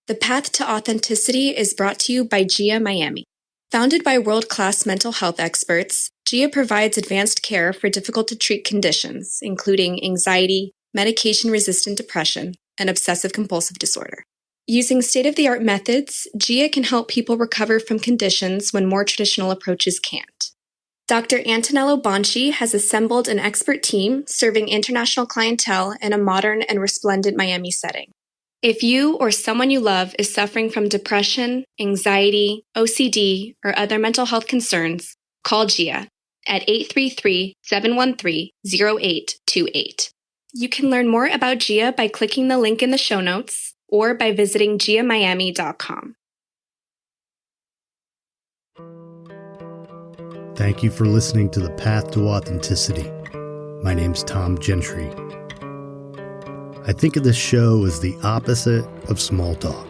The Path to Authenticity is brought to you by GIA Miami. Founded by world-class mental health experts, GIA provides advanced care for difficult-to-treat conditions, including anxiety, medication-resistant depression, and obsessive-compulsive disorder. Using state-of-the-art methods, GIA can help people recover from conditions when more traditional approaches can't. Dr. Antonello Bonci has assembled an expert team serving international clientele in a modern and resplendent Miami setting. If you or someone you love is suffering from depression, anxiety, OCD, or other mental health concerns, call GIA at 833-713-0828. You can learn more about GIA by clicking the link in the show notes or by visiting giamiami.com. Thank you for listening to The Path to Authenticity. My name's Tom Gentry. I think of this show as the opposite of small talk.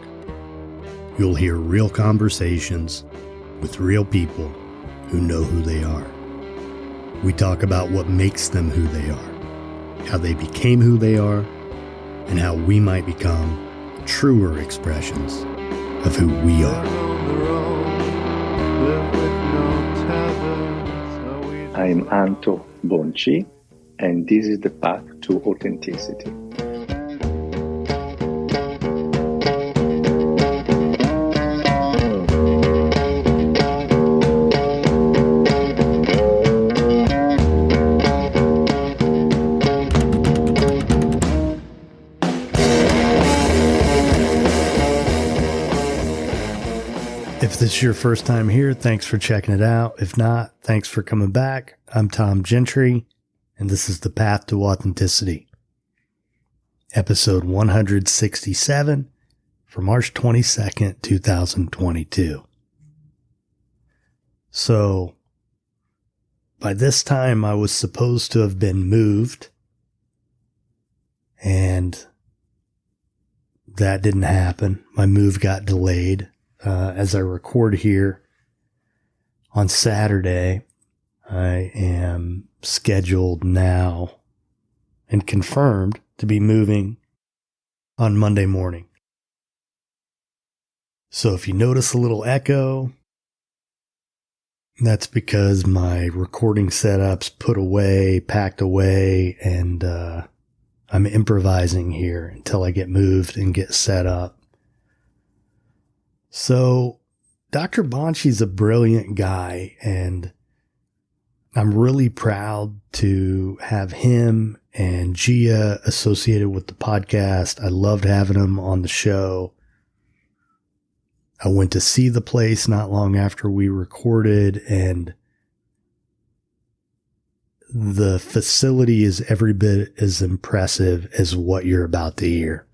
You'll hear real conversations with real people who know who they are. We talk about what makes them who they are, how they became who they are, and how we might become truer expressions of who we are. I'm Antonello Bonci, and this is The Path to Authenticity. If this is your first time here, thanks for checking it out. If not, thanks for coming back. I'm Tom Gentry, and this is The Path to Authenticity, episode 167 for March 22nd, 2022. So, by this time, I was supposed to have been moved, and that didn't happen. My move got delayed. As I record here on Saturday, I am scheduled now and confirmed to be moving on Monday morning. So if you notice a little echo, that's because my recording setup's put away, packed away, and I'm improvising here until I get moved and get set up. So Dr. Bonci's a brilliant guy, and I'm really proud to have him and GIA associated with the podcast. I loved having him on the show. I went to see the place not long after we recorded, and the facility is every bit as impressive as what you're about to hear.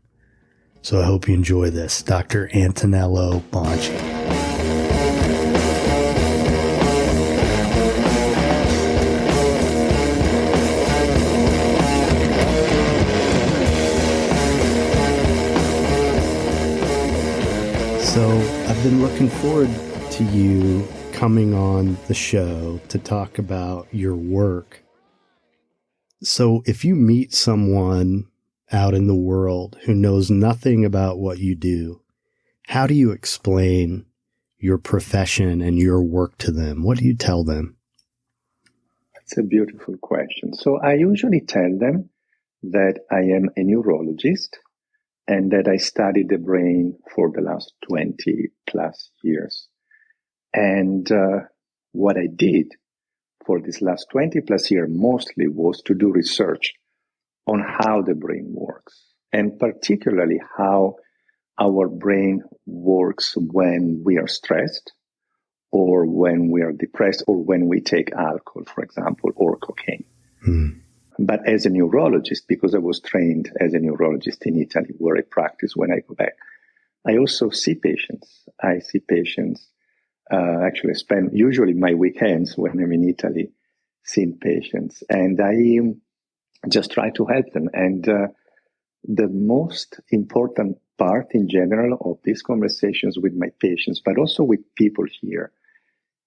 So I hope you enjoy this. Dr. Antonello Bonci. So I've been looking forward to you coming on the show to talk about your work. So if you meet someone out in the world who knows nothing about what you do, how do you explain your profession and your work to them? What do you tell them? That's a beautiful question. So I usually tell them that I am a neurologist and that I studied the brain for the last 20 plus years. And what I did for this last 20 plus years mostly was to do research on how the brain works, and particularly how our brain works when we are stressed, or when we are depressed, or when we take alcohol, for example, or cocaine. But as a neurologist, because I was trained as a neurologist in Italy, where I practice when I go back, I also see patients. I see patients, actually spend usually my weekends when I'm in Italy seeing patients, and I just try to help them. And the most important part in general of these conversations with my patients, but also with people here,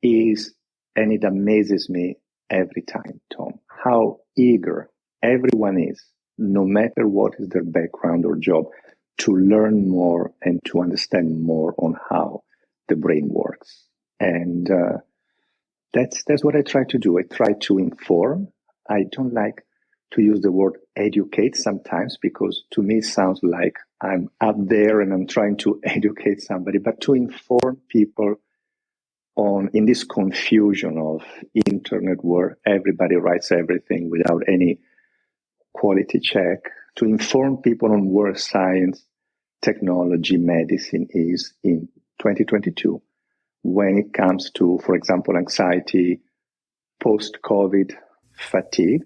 is, and it amazes me every time, Tom, how eager everyone is, no matter what is their background or job, to learn more and to understand more on how the brain works. And that's what I try to do. I try to inform. I don't like to use the word educate sometimes, because to me it sounds like I'm up there and I'm trying to educate somebody, but to inform people in this confusion of internet where everybody writes everything without any quality check, to inform people on where science, technology, medicine is in 2022 when it comes to, for example, anxiety, post-COVID fatigue,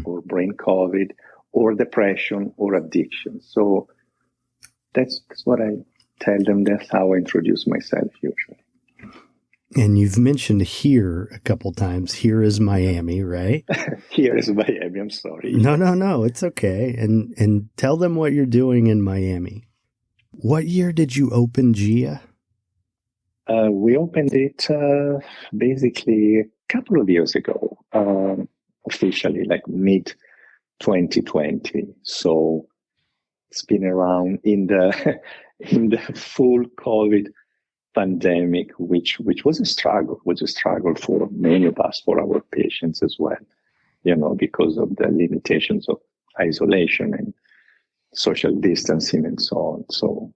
or brain COVID, or depression, or addiction. So that's what I tell them. That's how I introduce myself usually. And you've mentioned here a couple times. Here is Miami, right? Here is Miami. I'm sorry. No. It's okay. And tell them what you're doing in Miami. What year did you open GIA? We opened it basically a couple of years ago, officially, like mid 2020. So it's been around in the full COVID pandemic, which was a struggle for many of us, for our patients as well, because of the limitations of isolation and social distancing and so on. So,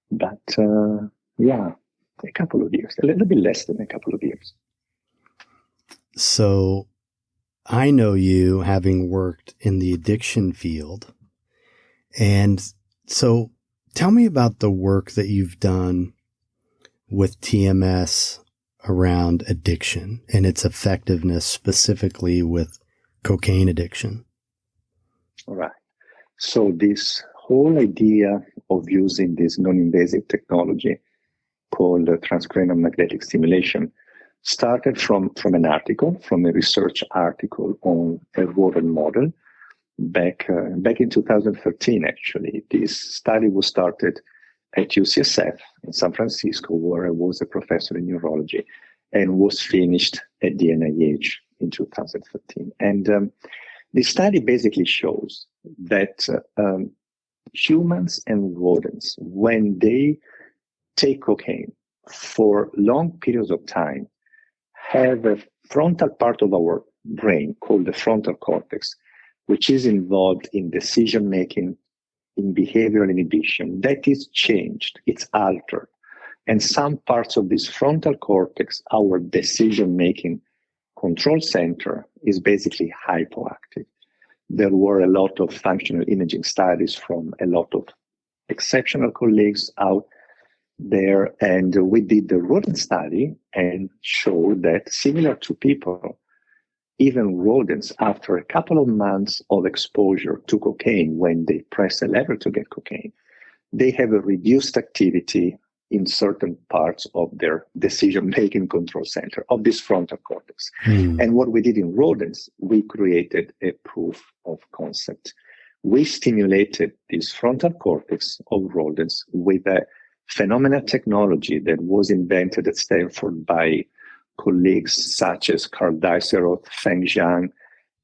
but a couple of years, a little bit less than a couple of years. So I know you having worked in the addiction field. And so tell me about the work that you've done with TMS around addiction and its effectiveness, specifically with cocaine addiction. All right. So this whole idea of using this non-invasive technology called transcranial magnetic stimulation started from an article, from a research article on a rodent model back in 2013, actually. This study was started at UCSF in San Francisco, where I was a professor in neurology, and was finished at the NIH in 2013. And the study basically shows that humans and rodents, when they take cocaine for long periods of time, have a frontal part of our brain called the frontal cortex, which is involved in decision-making, in behavioral inhibition, that is changed, it's altered. And some parts of this frontal cortex, our decision-making control center, is basically hypoactive. There were a lot of functional imaging studies from a lot of exceptional colleagues out there, and we did the rodent study and showed that, similar to people, even rodents, after a couple of months of exposure to cocaine, when they press a lever to get cocaine, they have a reduced activity in certain parts of their decision-making control center, of this frontal cortex. And what we did in rodents, we created a proof of concept. We stimulated this frontal cortex of rodents with a phenomenal technology that was invented at Stanford by colleagues such as Carl Diceroth, Feng Zhang,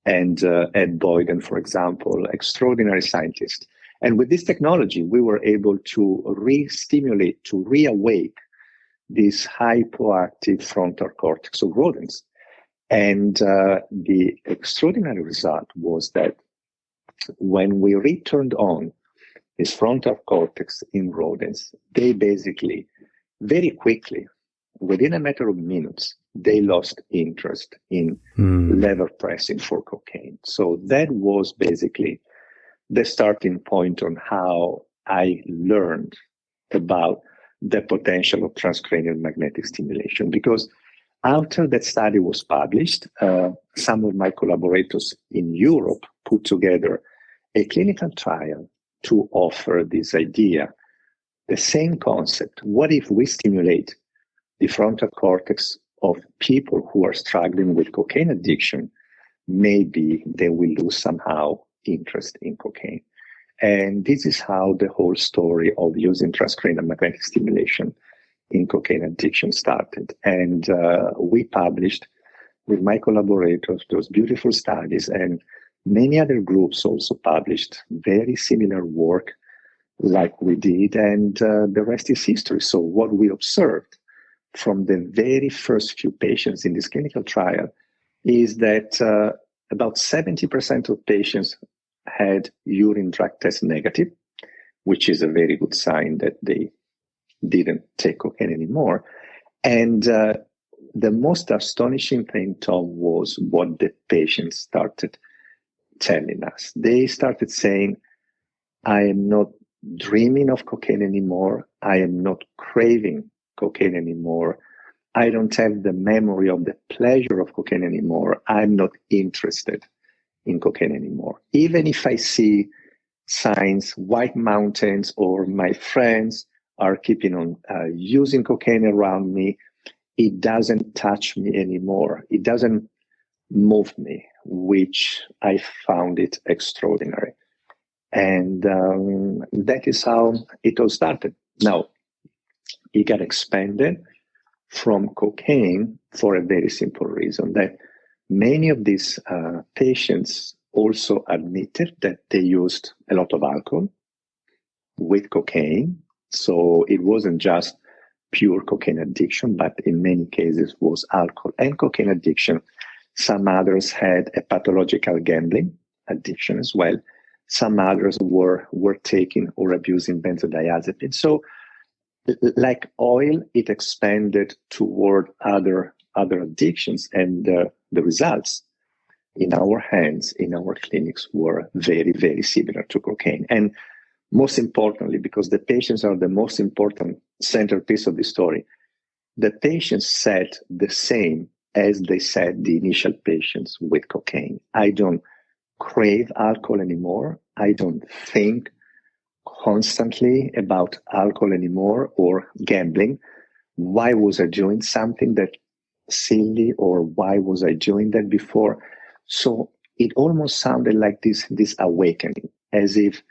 and Ed Boyden, for example, extraordinary scientists. And with this technology, we were able to re-stimulate, to reawake this hypoactive frontal cortex of rodents. And the extraordinary result was that when we returned on this frontal cortex in rodents, they basically, very quickly, within a matter of minutes, they lost interest in lever pressing for cocaine. So that was basically the starting point on how I learned about the potential of transcranial magnetic stimulation. Because after that study was published, some of my collaborators in Europe put together a clinical trial to offer this idea, the same concept. What if we stimulate the frontal cortex of people who are struggling with cocaine addiction? Maybe they will lose somehow interest in cocaine. And this is how the whole story of using transcranial magnetic stimulation in cocaine addiction started. And we published with my collaborators those beautiful studies, and many other groups also published very similar work like we did, and the rest is history. So what we observed from the very first few patients in this clinical trial is that about 70% of patients had urine drug test negative, which is a very good sign that they didn't take cocaine anymore. And the most astonishing thing, Tom, was what the patients started telling us. They started saying, I am not dreaming of cocaine anymore. I am not craving cocaine anymore. I don't have the memory of the pleasure of cocaine anymore. I'm not interested in cocaine anymore. Even if I see signs, white mountains, or my friends are keeping on using cocaine around me, it doesn't touch me anymore. It doesn't move me, which I found it extraordinary. And that is how it all started. Now, it got expanded from cocaine for a very simple reason, that many of these patients also admitted that they used a lot of alcohol with cocaine. So it wasn't just pure cocaine addiction, but in many cases was alcohol and cocaine addiction. Some others had a pathological gambling addiction as well. Some others were taking or abusing benzodiazepines. So like oil, it expanded toward other addictions, and the results in our hands, in our clinics, were very, very similar to cocaine. And most importantly, because the patients are the most important centerpiece of the story, the patients said the same as they said the initial patients with cocaine. I don't crave alcohol anymore. I don't think constantly about alcohol anymore or gambling. Why was I doing something that silly, or why was I doing that before? So it almost sounded like this awakening, as if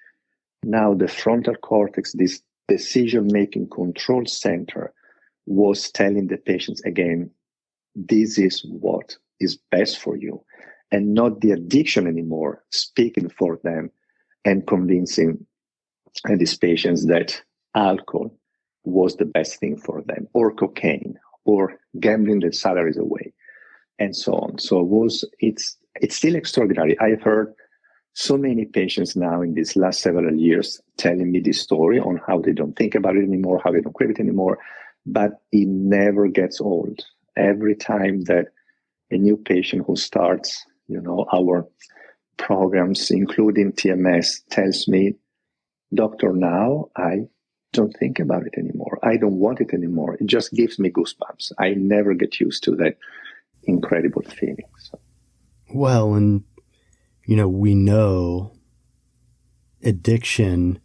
now the frontal cortex, this decision-making control center, was telling the patients again, this is what is best for you, and not the addiction anymore, speaking for them and convincing these patients that alcohol was the best thing for them, or cocaine, or gambling their salaries away, and so on. So it's still extraordinary. I've heard so many patients now in these last several years telling me this story on how they don't think about it anymore, how they don't crave it anymore, but it never gets old. Every time that a new patient who starts, our programs, including TMS, tells me, Doctor, now I don't think about it anymore. I don't want it anymore. It just gives me goosebumps. I never get used to that incredible feeling. So. Well, and, we know addiction,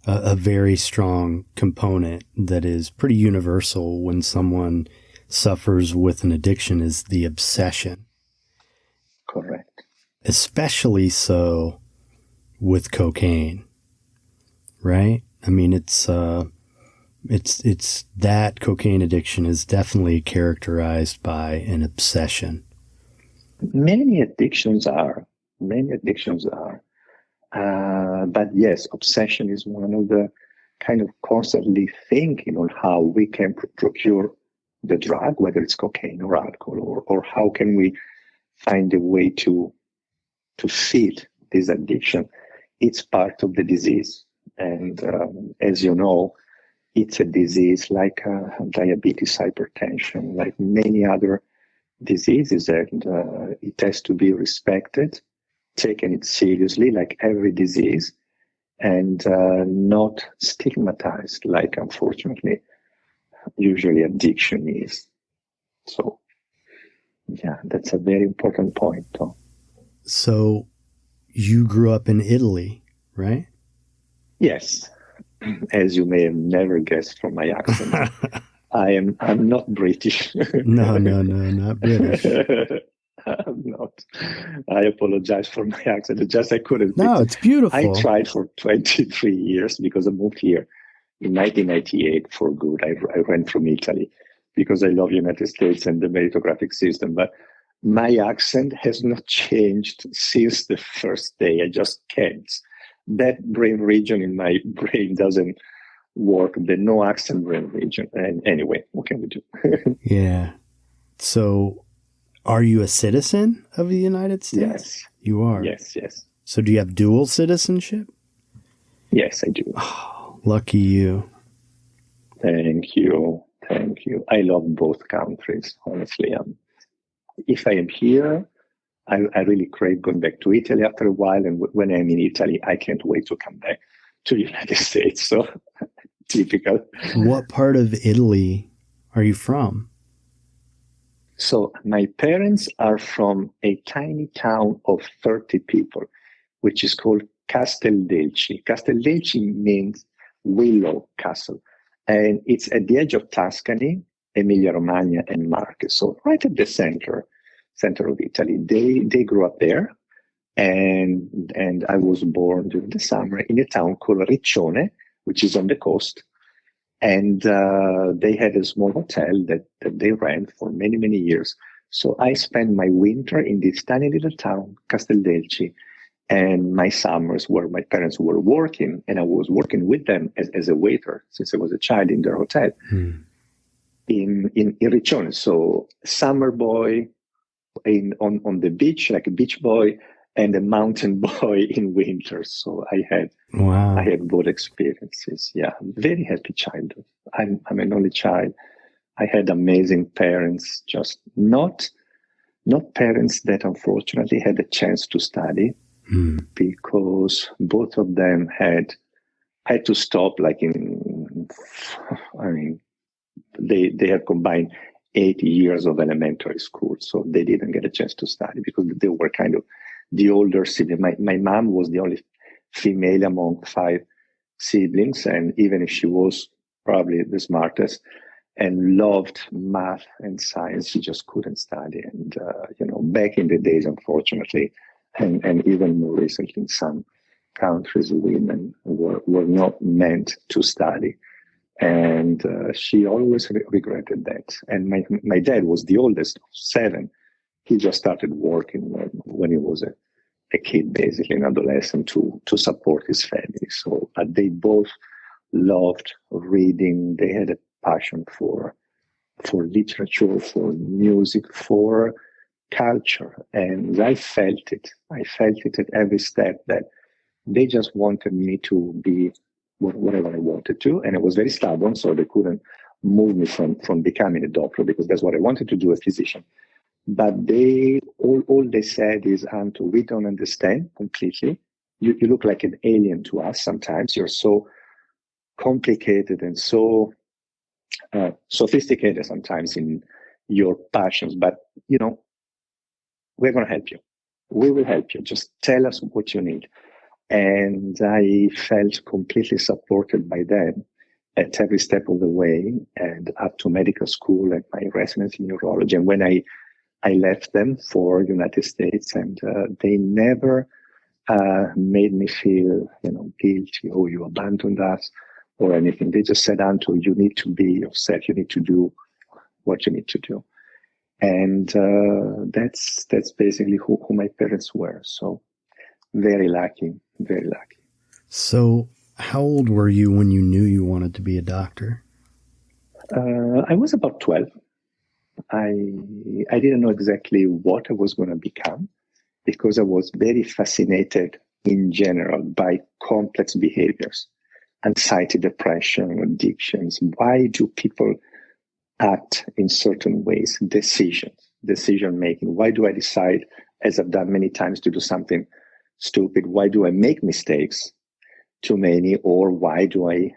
a very strong component that is pretty universal when someone suffers with an addiction, is the obsession. Correct. Especially so with cocaine, right? I mean, it's that cocaine addiction is definitely characterized by an obsession. Many addictions are. But yes, obsession is one of the kind of constantly thinking on how we can procure the drug, whether it's cocaine or alcohol, or how can we find a way to feed this addiction. It's part of the disease. And as you know, it's a disease like diabetes, hypertension, like many other diseases, and it has to be respected, taken it seriously, like every disease, and not stigmatized, like unfortunately usually addiction is. So, yeah, that's a very important point, Tom. So, you grew up in Italy, right? Yes, as you may have never guessed from my accent. I'm not British. No, not British. I'm not. I apologize for my accent. It's just I couldn't. No, it's beautiful. I tried for 23 years because I moved here in 1998 for good. I ran from Italy because I love the United States and the meritocratic system. But my accent has not changed since the first day. I just can't. that brain region in my brain doesn't work, the no accent brain region. And anyway, what can we do? Yeah. So are you a citizen of the United States? Yes. You are? Yes. So do you have dual citizenship? Yes, I do. Oh, lucky you. Thank you. I love both countries, honestly. If I am here, I really crave going back to Italy after a while. And when I'm in Italy, I can't wait to come back to the United States. So typical. What part of Italy are you from? So my parents are from a tiny town of 30 people, which is called Casteldelci. Casteldelci means willow castle. And it's at the edge of Tuscany, Emilia-Romagna, and Marche. So right at the center of Italy. They grew up there. And I was born during the summer in a town called Riccione, which is on the coast. And they had a small hotel that they ran for many, many years. So I spent my winter in this tiny little town, Casteldelci, and my summers where my parents were working, and I was working with them as a waiter since I was a child in their hotel in Riccione. So summer boy on the beach, like a beach boy, and a mountain boy in winter. So I had both experiences. Yeah, very happy childhood. I'm an only child. I had amazing parents, just not parents that unfortunately had a chance to study because both of them had to stop. They had combined 8 years of elementary school, so they didn't get a chance to study because they were kind of the older sibling. My mom was the only female among 5 siblings, and even if she was probably the smartest and loved math and science, she just couldn't study. And back in the days, unfortunately, and even more recently, in some countries, women were not meant to study. And she always regretted that. And my dad was the oldest of 7. He just started working when he was a kid, basically an adolescent, to support his family. So they both loved reading. They had a passion for literature, for music, for culture. And I felt it. I felt it at every step that they just wanted me to be whatever I wanted to. And I was very stubborn, so they couldn't move me from becoming a doctor because that's what I wanted to do, a physician. But all they said is, Anto, we don't understand completely. You look like an alien to us sometimes. You're so complicated and so sophisticated sometimes in your passions. But, we're going to help you. We will help you. Just tell us what you need. And I felt completely supported by them at every step of the way, and up to medical school and my residency in neurology. And when I left them for United States, and they never made me feel, guilty, or you abandoned us or anything. They just said, Anto, you need to be yourself. You need to do what you need to do. And that's basically who my parents were. So very lucky, very lucky. So how old were you when you knew you wanted to be a doctor? I was about 12. I didn't know exactly what I was going to become because I was very fascinated in general by complex behaviors, anxiety, depression, addictions. Why do people act in certain ways? Decision making. Why do I decide, as I've done many times, to do something stupid? Why do I make mistakes too many? Or why do I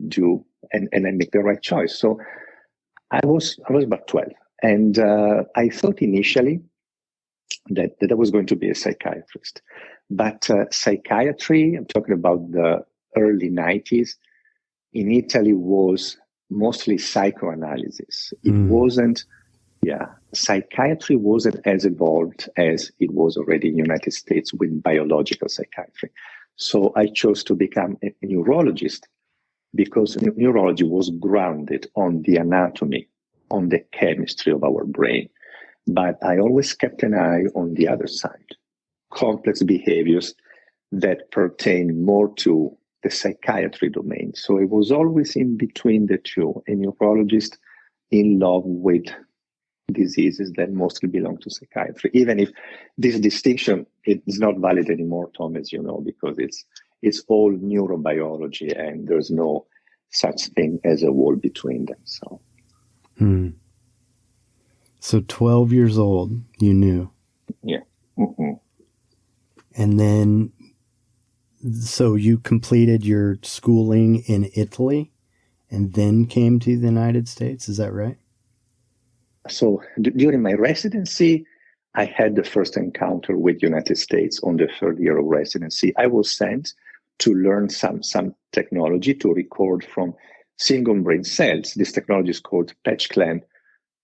do and I make the right choice? So I was about 12. And I thought initially that I was going to be a psychiatrist. But psychiatry, I'm talking about the early 90s, in Italy was mostly psychoanalysis. It wasn't, psychiatry wasn't as evolved as it was already in the United States with biological psychiatry. So I chose to become a neurologist because neurology was grounded on the anatomy, on the chemistry of our brain. But I always kept an eye on the other side, complex behaviors that pertain more to the psychiatry domain. So I was always in between the two, a neurologist in love with diseases that mostly belong to psychiatry, even if this distinction is not valid anymore, Tom, as you know, because it's all neurobiology and there's no such thing as a wall between them. So 12 years old, you knew. Yeah. Mm-hmm. And then, so you completed your schooling in Italy and then came to the United States. Is that right? So during my residency, I had the first encounter with United States on the third year of residency. I was sent to learn some technology to record from single brain cells. This technology is called patch clamp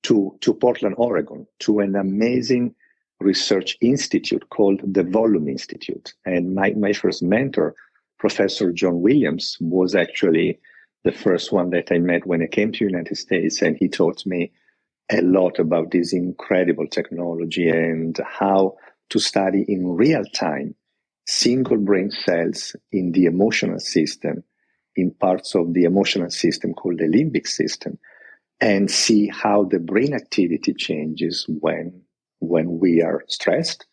to Portland, Oregon, to an amazing research institute called the Volume Institute. And my first mentor, Professor John Williams, was actually the first one that I met when I came to the United States. And he taught me a lot about this incredible technology and how to study in real time single brain cells in the emotional system, in parts of the emotional system called the limbic system, and see how the brain activity changes when we are stressed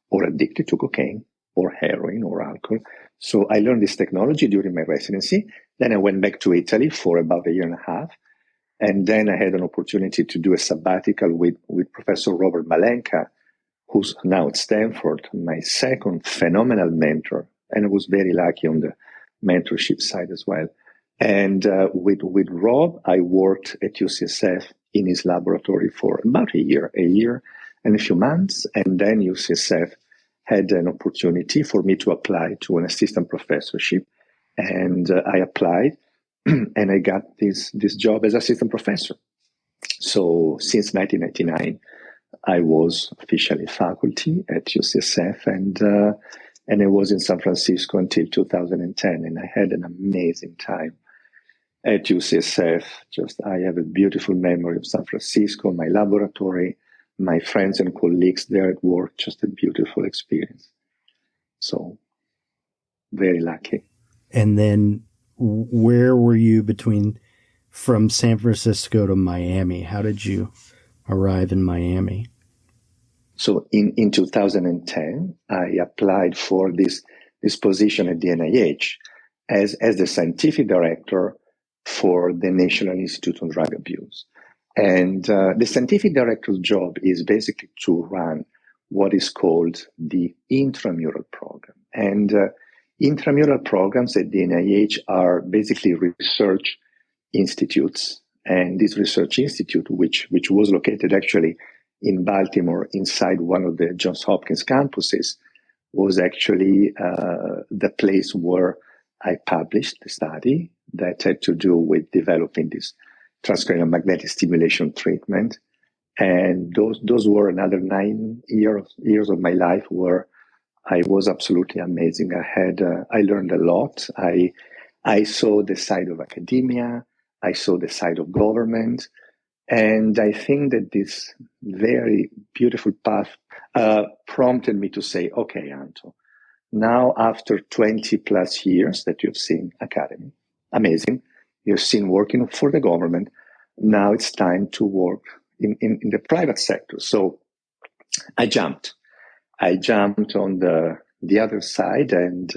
or addicted to cocaine or heroin or alcohol. So I learned this technology during my residency. Then I went back to Italy for about a year and a half. And then I had an opportunity to do a sabbatical with Professor Robert Malenka, who's now at Stanford, my second phenomenal mentor. And I was very lucky on the mentorship side as well. And with Rob, I worked at UCSF in his laboratory for about a year and a few months. And then UCSF had an opportunity for me to apply to an assistant professorship. And I applied. And I got this job as assistant professor. So since 1999, I was officially faculty at UCSF, and I was in San Francisco until 2010, and I had an amazing time at UCSF. I have a beautiful memory of San Francisco, my laboratory, my friends and colleagues there at work, just a beautiful experience. So very lucky. And then where were you from San Francisco to Miami? How did you arrive in Miami? So in 2010, I applied for this position at the NIH as the scientific director for the National Institute on Drug Abuse. And the scientific director's job is basically to run what is called the intramural program. And intramural programs at the NIH are basically research institutes. And this research institute, which was located actually in Baltimore inside one of the Johns Hopkins campuses, was actually the place where I published the study that had to do with developing this transcranial magnetic stimulation treatment. And those were another 9 years of my life where I was absolutely amazing. I learned a lot. I saw the side of academia. I saw the side of government. And I think that this very beautiful path prompted me to say, okay, Anto, now after 20 plus years that you've seen academy, amazing, you've seen working for the government, now it's time to work in the private sector. So I jumped on the other side, and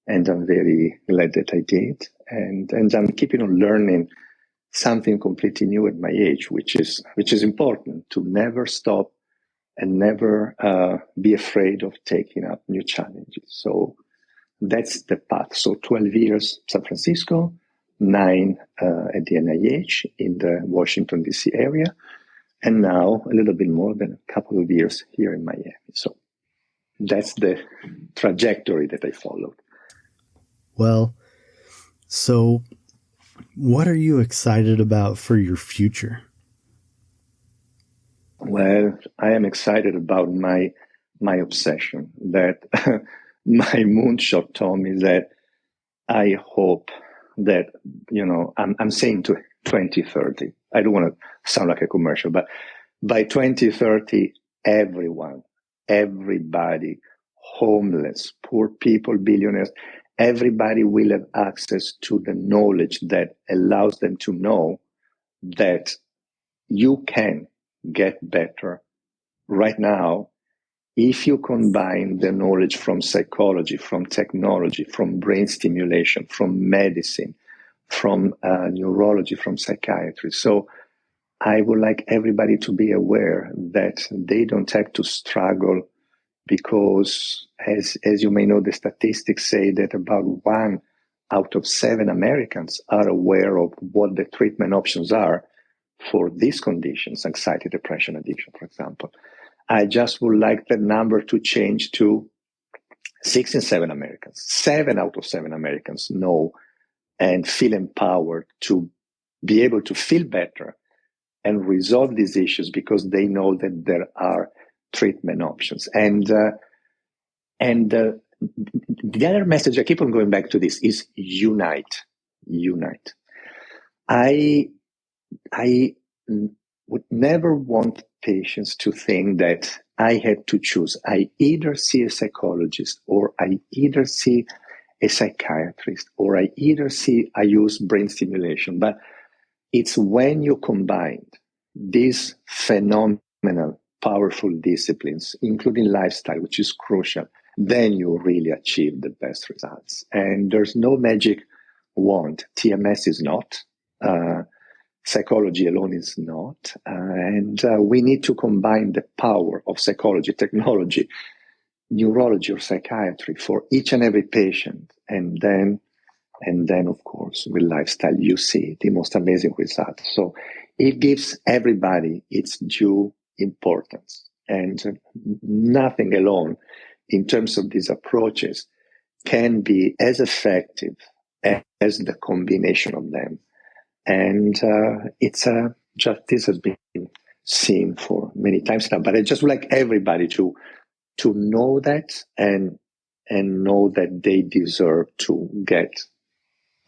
I'm very glad that I did. And I'm keeping on learning something completely new at my age, which is important, to never stop and never be afraid of taking up new challenges. So that's the path. So 12 years San Francisco, 9 at the NIH in the Washington, D.C. area, and now a little bit more than a couple of years here in Miami. So that's the trajectory that I followed. Well, so what are you excited about for your future? Well, I am excited about my obsession. That my moonshot, Tom, is that I hope that, I'm saying to 2030. I don't want to sound like a commercial, but by 2030, everybody, homeless, poor people, billionaires, everybody will have access to the knowledge that allows them to know that you can get better right now if you combine the knowledge from psychology, from technology, from brain stimulation, from medicine, from neurology, from psychiatry. So I would like everybody to be aware that they don't have to struggle because, as you may know, the statistics say that about 1 out of 7 Americans are aware of what the treatment options are for these conditions, anxiety, depression, addiction, for example. I just would like the number to change to 6 in 7 Americans. 7 out of 7 Americans know and feel empowered to be able to feel better and resolve these issues because they know that there are treatment options. And the other message, I keep on going back to this, is unite. Unite. I would never want patients to think that I had to choose. I either see a psychologist, or I either see a psychiatrist, or I use brain stimulation. But it's when you combine these phenomenal, powerful disciplines, including lifestyle, which is crucial, then you really achieve the best results. And there's no magic wand. TMS is not. Psychology alone is not. And we need to combine the power of psychology, technology, neurology, or psychiatry for each and every patient. And then, of course, with lifestyle, you see the most amazing results. So it gives everybody its due importance. And nothing alone, in terms of these approaches, can be as effective as the combination of them. And this has been seen for many times now. But I just would like everybody to know that and know that they deserve to get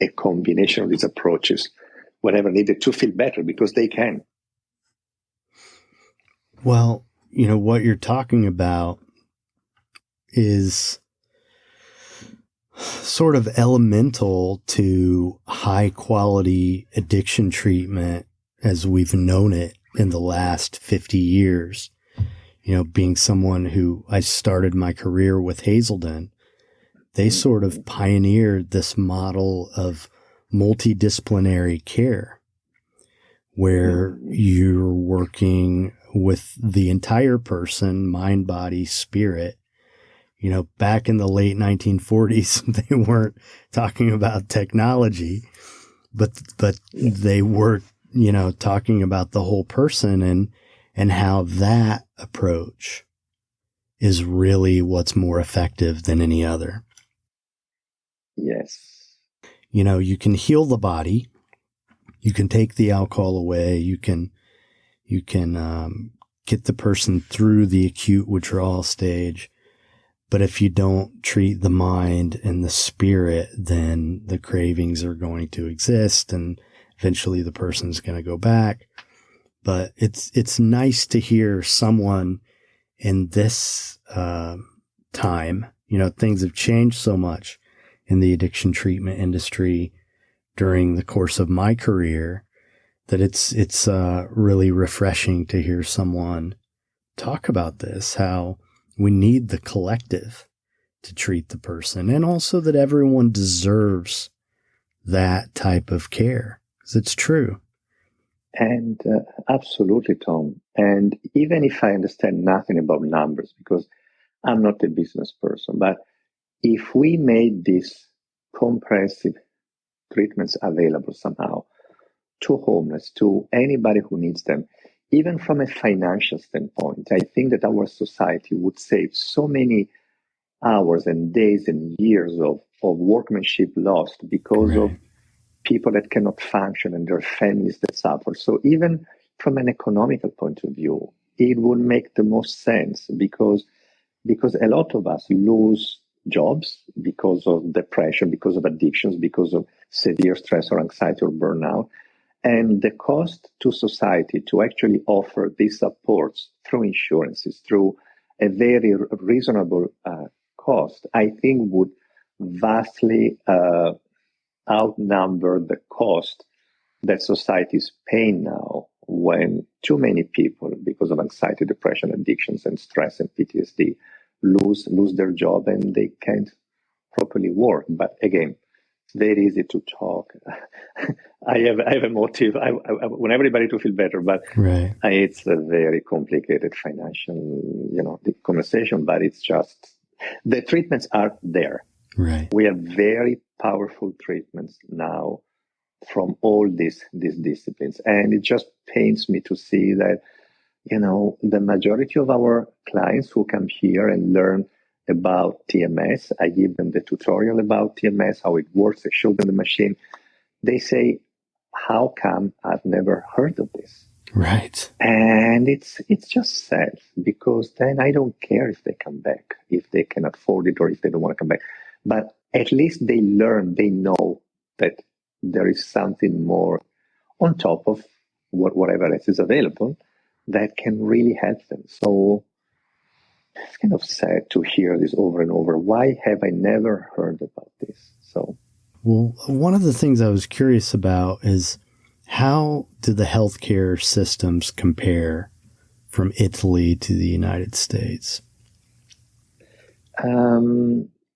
a combination of these approaches, whatever needed, to feel better, because they can. Well, what you're talking about is sort of elemental to high quality addiction treatment as we've known it in the last 50 years. Being someone who I started my career with Hazelden, they sort of pioneered this model of multidisciplinary care where you're working with the entire person, mind, body, spirit. Back in the late 1940s, they weren't talking about technology, but they were, talking about the whole person and how that approach is really what's more effective than any other. Yes. You can heal the body. You can take the alcohol away. You can get the person through the acute withdrawal stage. But if you don't treat the mind and the spirit, then the cravings are going to exist and eventually the person's going to go back. But it's nice to hear someone in this time, things have changed so much in the addiction treatment industry during the course of my career that it's really refreshing to hear someone talk about this, how we need the collective to treat the person, and also that everyone deserves that type of care, because it's true. And absolutely, Tom. And even if I understand nothing about numbers, because I'm not a business person, but if we made these comprehensive treatments available somehow to homeless, to anybody who needs them, even from a financial standpoint, I think that our society would save so many hours and days and years of workmanship lost because of people that cannot function and their families that suffer. So even from an economical point of view, it would make the most sense because a lot of us lose jobs because of depression, because of addictions, because of severe stress or anxiety or burnout. And the cost to society to actually offer these supports through insurances, through a very reasonable cost, I think would vastly outnumber the cost that society is paying now when too many people, because of anxiety, depression, addictions, and stress and PTSD, lose their job and they can't properly work. But again, it's very easy to talk. I have a motive. I want everybody to feel better, but Right. it's a very complicated financial, the conversation. But it's just the treatments are there. Right. We have very powerful treatments now from all these disciplines, and it just pains me to see that the majority of our clients who come here and learn about TMS, I give them the tutorial about TMS, how it works, I show them the machine. They say, how come I've never heard of this? Right. And it's just sad, because then I don't care if they come back, if they can afford it or if they don't want to come back. But at least they learn, they know that there is something more on top of whatever else is available that can really help them. So it's kind of sad to hear this over and over. Why have I never heard about this? So, well, one of the things I was curious about is, how do the healthcare systems compare from Italy to the United States?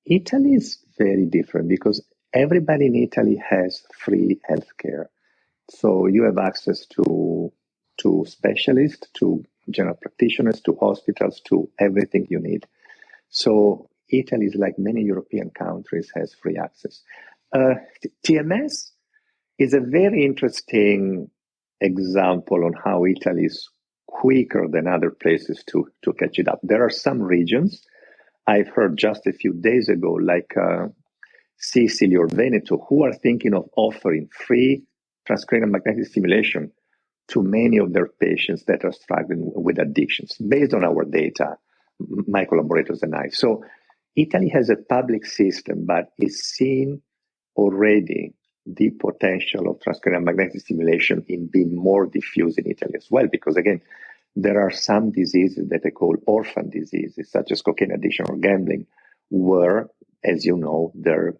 Italy is very different because everybody in Italy has free healthcare. So you have access to specialists, to general practitioners, to hospitals, to everything you need. So Italy is like many European countries, has free access. TMS is a very interesting example on how Italy is quicker than other places to catch it up. There are some regions, I've heard just a few days ago, like Sicily or Veneto, who are thinking of offering free transcranial magnetic stimulation to many of their patients that are struggling with addictions, based on our data, my collaborators and I. So Italy has a public system, but is seeing already the potential of transcranial magnetic stimulation in being more diffuse in Italy as well, because again, there are some diseases that I call orphan diseases, such as cocaine addiction or gambling, where, as you know, there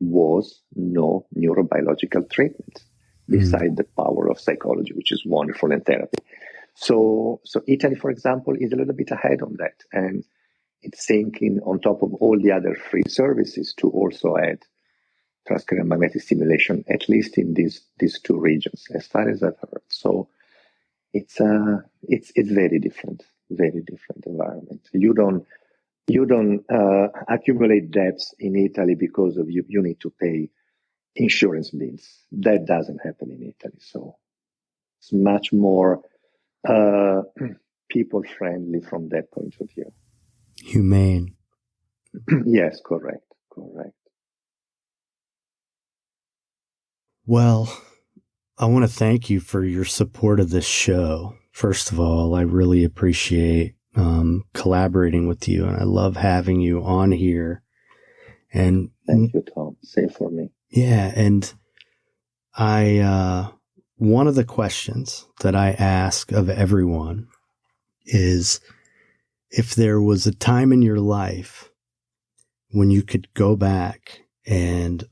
was no neurobiological treatment beside the power of psychology, which is wonderful, and therapy. So Italy, for example, is a little bit ahead on that, and it's thinking on top of all the other free services to also add transcranial magnetic stimulation, at least in these two regions, as far as I've heard. So it's very different environment. You don't accumulate debts in Italy because of you need to pay insurance bills. That doesn't happen in Italy. So it's much more people friendly from that point of view. Humane. Yes, correct. Well, I want to thank you for your support of this show. First of all, I really appreciate collaborating with you, and I love having you on here. And thank you, Tom. Same for me. Yeah, and one of the questions that I ask of everyone is, if there was a time in your life when you could go back and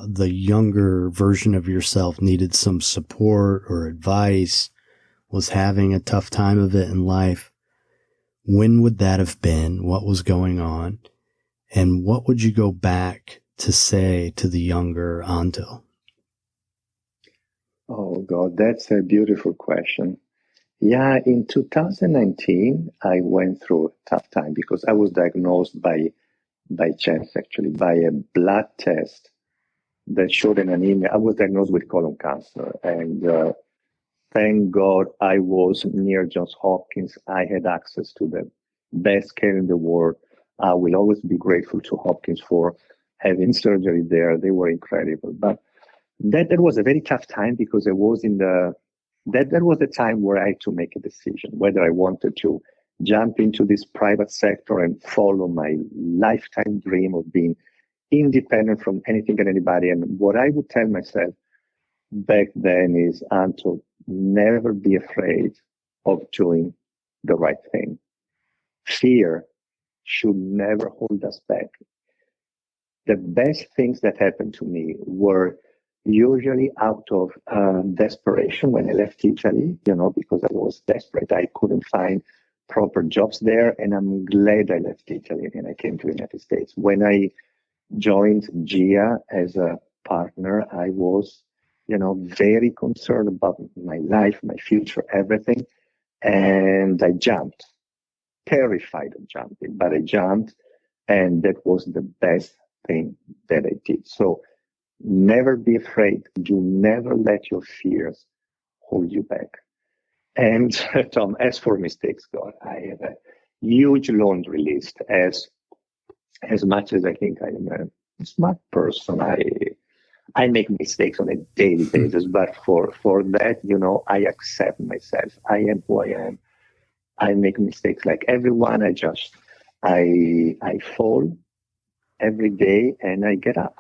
the younger version of yourself needed some support or advice, was having a tough time of it in life, when would that have been? What was going on? And what would you go back to say to the younger Anto? Oh, God, that's a beautiful question. Yeah, in 2019, I went through a tough time because I was diagnosed by chance, actually, by a blood test that showed an anemia. I was diagnosed with colon cancer, and thank God I was near Johns Hopkins. I had access to the best care in the world. I will always be grateful to Hopkins for having surgery there. They were incredible. But that was a very tough time because I was that was the time where I had to make a decision whether I wanted to jump into this private sector and follow my lifetime dream of being independent from anything and anybody. And what I would tell myself back then is, Anto, never be afraid of doing the right thing. Fear should never hold us back. The best things that happened to me were usually out of desperation when I left Italy, because I was desperate. I couldn't find proper jobs there, and I'm glad I left Italy and I came to the United States. When I joined GIA as a partner, I was, very concerned about my life, my future, everything. And I jumped, terrified of jumping, but I jumped, and that was the best thing that I did. So never be afraid. Do never let your fears hold you back. And Tom, as for mistakes, God, I have a huge laundry list. As much as I think I am a smart person, I make mistakes on a daily basis. But for that, I accept myself. I am who I am. I make mistakes like everyone. I fall every day, and I get up,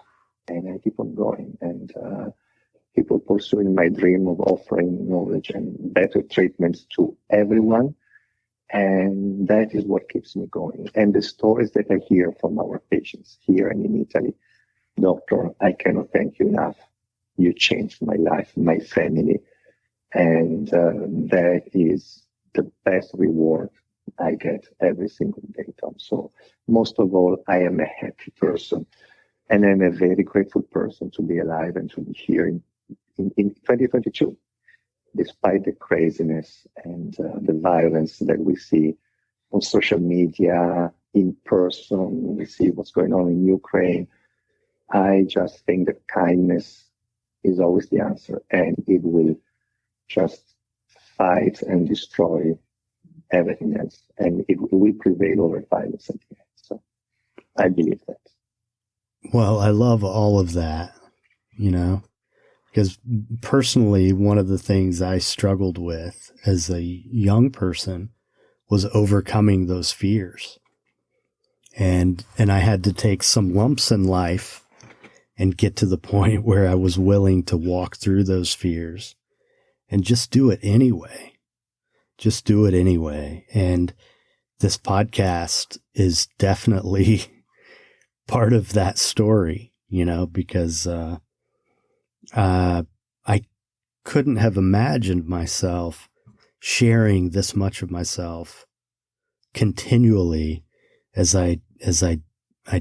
and I keep on going, and keep on pursuing my dream of offering knowledge and better treatments to everyone. And that is what keeps me going. And the stories that I hear from our patients here and in Italy, doctor, I cannot thank you enough. You changed my life, my family, and that is the best reward I get every single day, Tom. So most of all, I am a happy person, and I'm a very grateful person to be alive and to be here in 2022, despite the craziness and the violence that we see on social media, in person. We see what's going on in Ukraine. I just think that kindness is always the answer, and it will just fight and destroy everything else, and it will prevail over violence at the end. So I believe that. Well, I love all of that, because personally, one of the things I struggled with as a young person was overcoming those fears. And I had to take some lumps in life and get to the point where I was willing to walk through those fears and just do it anyway. Just do it anyway. And this podcast is definitely part of that story, because I couldn't have imagined myself sharing this much of myself continually as I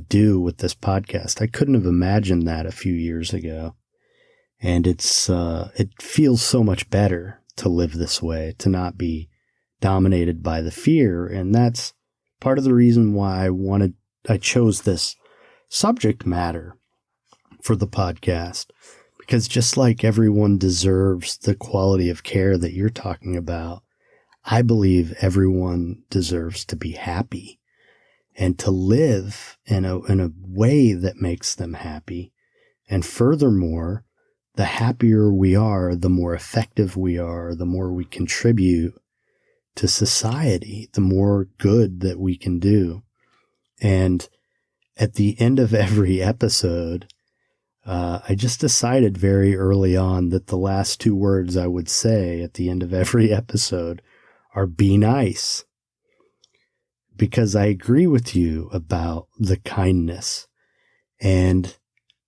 do with this podcast. I couldn't have imagined that a few years ago. And it feels so much better to live this way, to not be dominated by the fear. And that's part of the reason why I chose this subject matter for the podcast, because just like everyone deserves the quality of care that you're talking about, I believe everyone deserves to be happy and to live in a way that makes them happy. And furthermore, the happier we are, the more effective we are, the more we contribute to society, the more good that we can do. And at the end of every episode, I just decided very early on that the last two words I would say at the end of every episode are "be nice." Because I agree with you about the kindness. And,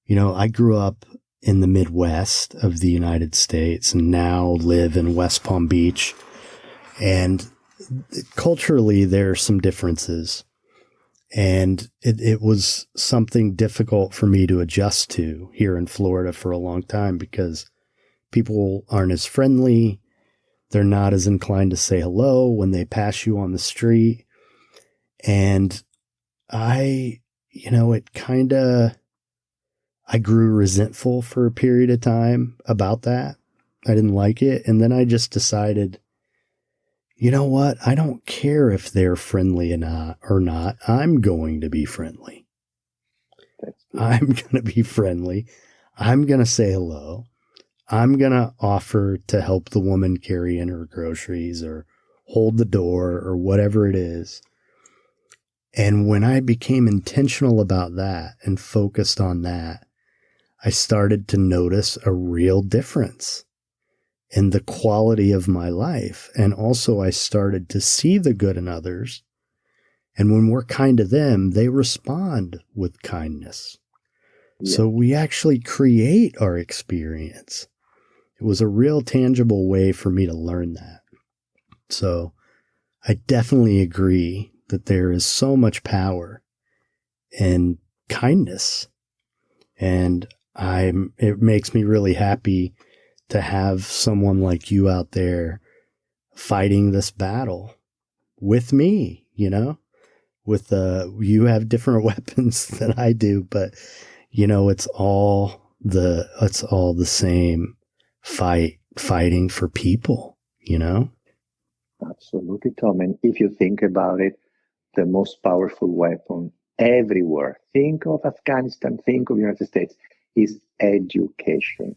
I grew up in the Midwest of the United States and now live in West Palm Beach. And culturally, there are some differences. And it was something difficult for me to adjust to here in Florida for a long time, because people aren't as friendly. They're not as inclined to say hello when they pass you on the street. And I grew resentful for a period of time about that. I didn't like it. And then I just decided, you know what? I don't care if they're friendly or not. I'm going to be friendly. I'm going to be friendly. I'm going to say hello. I'm going to offer to help the woman carry in her groceries or hold the door or whatever it is. And when I became intentional about that and focused on that, I started to notice a real difference in the quality of my life. And also I started to see the good in others And when we're kind to them, they respond with kindness. Yeah. So we actually create our experience. It was a real tangible way for me to learn that. So I definitely agree that there is so much power in kindness. And it makes me really happy to have someone like you out there fighting this battle with me, you know, you have different weapons than I do, but you know, it's all the same fighting for people, you know? Absolutely, Tom. And if you think about it, the most powerful weapon everywhere, think of Afghanistan, think of the United States, is education.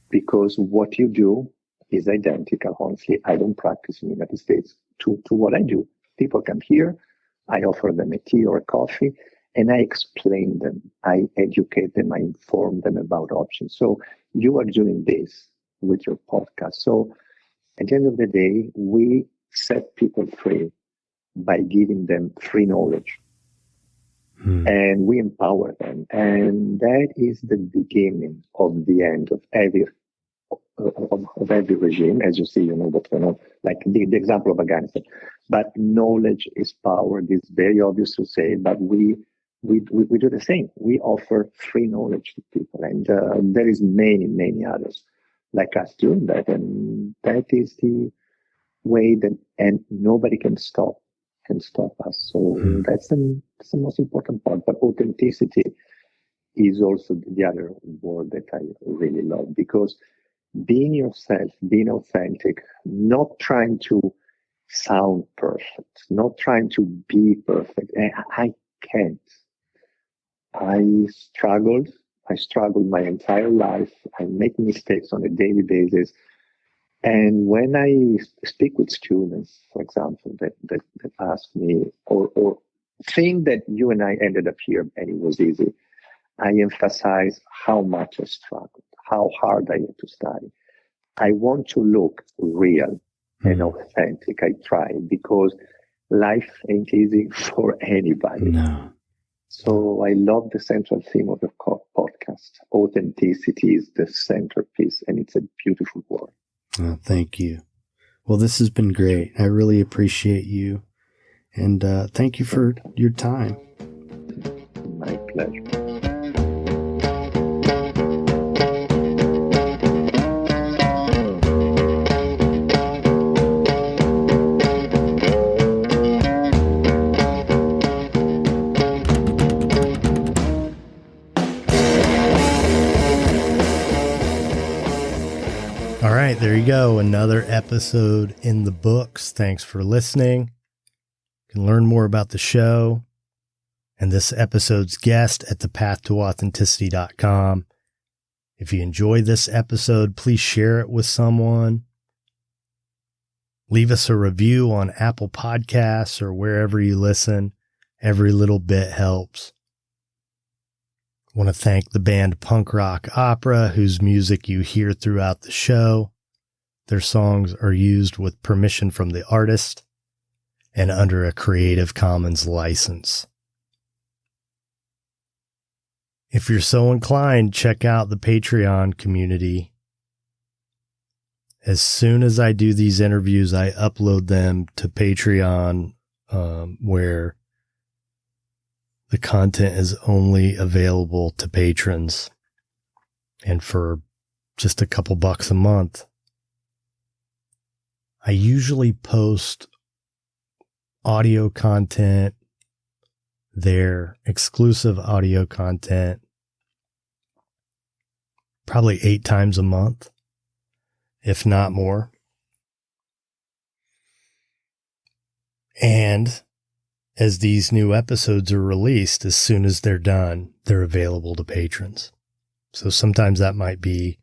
Because what you do is identical. Honestly, I don't practice in the United States to what I do. People come here, I offer them a tea or a coffee, and I explain them, I educate them, I inform them about options. So you are doing this with your podcast. So at the end of the day, we set people free by giving them free knowledge. And we empower them. And that is the beginning of the end of every regime. As you see, you know, what's going on, like the example of Afghanistan. But knowledge is power. This is very obvious to say, but we do the same. We offer free knowledge to people. And there is many others like us doing that. And that is the way that, and nobody can stop us. So that's the most important part. But authenticity is also the other word that I really love, because being yourself, being authentic, not trying to sound perfect, not trying to be perfect. I can't. I struggled my entire life. I make mistakes on a daily basis. And when I speak with students, for example, that ask me or think that you and I ended up here and it was easy, I emphasize how much I struggled, how hard I had to study. I want to look real and authentic. I try, because life ain't easy for anybody. No. So I love the central theme of the podcast. Authenticity is the centerpiece, and it's a beautiful word. Oh, thank you. Well, this has been great. I really appreciate you. And thank you for your time. My pleasure. All right, there you go. Another episode in the books. Thanks for listening. You can learn more about the show and this episode's guest at thepathtooauthenticity.com. If you enjoy this episode, please share it with someone. Leave us a review on Apple Podcasts or wherever you listen. Every little bit helps. I want to thank the band Punk Rock Opera, whose music you hear throughout the show. Their songs are used with permission from the artist and under a Creative Commons license. If you're so inclined, check out the Patreon community. As soon as I do these interviews, I upload them to Patreon, where the content is only available to patrons, and for just a couple bucks a month. I usually post audio content, their exclusive audio content, probably 8 times a month, if not more. And as these new episodes are released, as soon as they're done, they're available to patrons. So sometimes that might be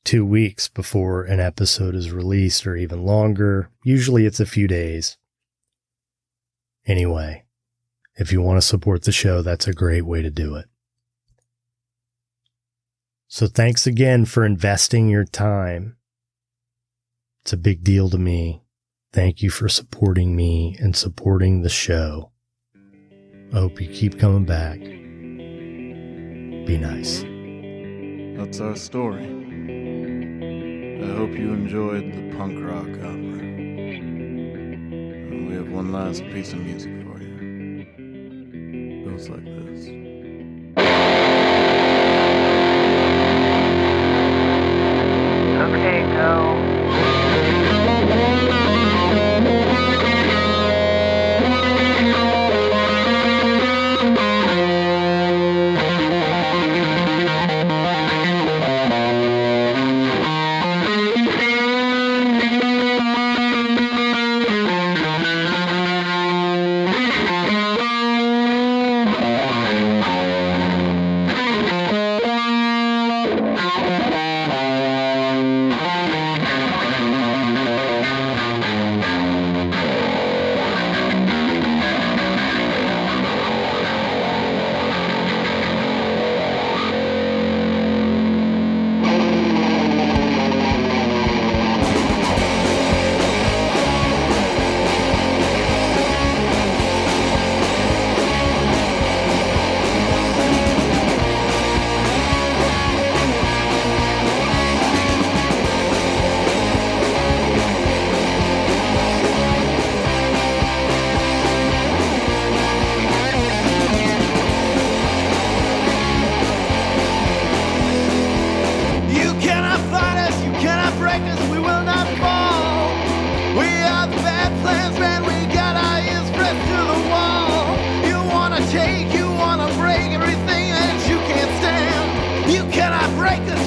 2 weeks before an episode is released, or even longer. Usually it's a few days. Anyway, if you want to support the show, that's a great way to do it. So thanks again for investing your time. It's a big deal to me. Thank you for supporting me and supporting the show. I hope you keep coming back. Be nice. That's our story. I hope you enjoyed the punk rock opera. And we have one last piece of music for you. It goes like this. Okay, go.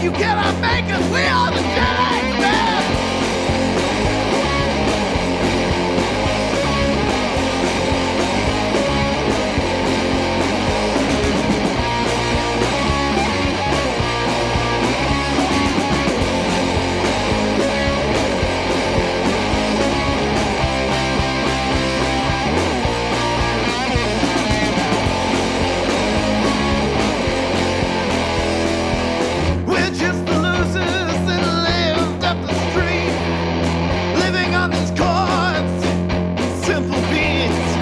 You cannot make us. We are the Jedi Man. We're just the losers that lived up the street, living on these chords, simple beats.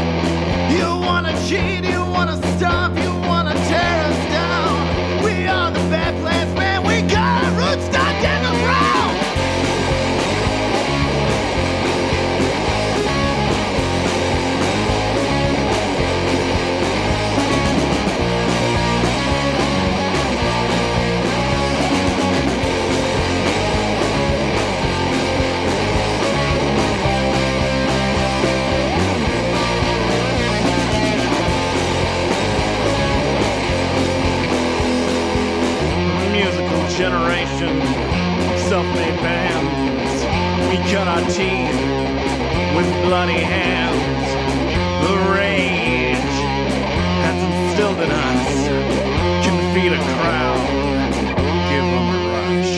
You wanna cheat, you wanna stop, you wanna tear us down. We are the bad plans, man. We got our roots stuck in the ground. Musical generation, self-made bands. We cut our teeth with bloody hands. The rage has instilled in us. Can feed a crowd, give them a rush.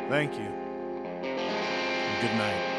Thank you. Good night.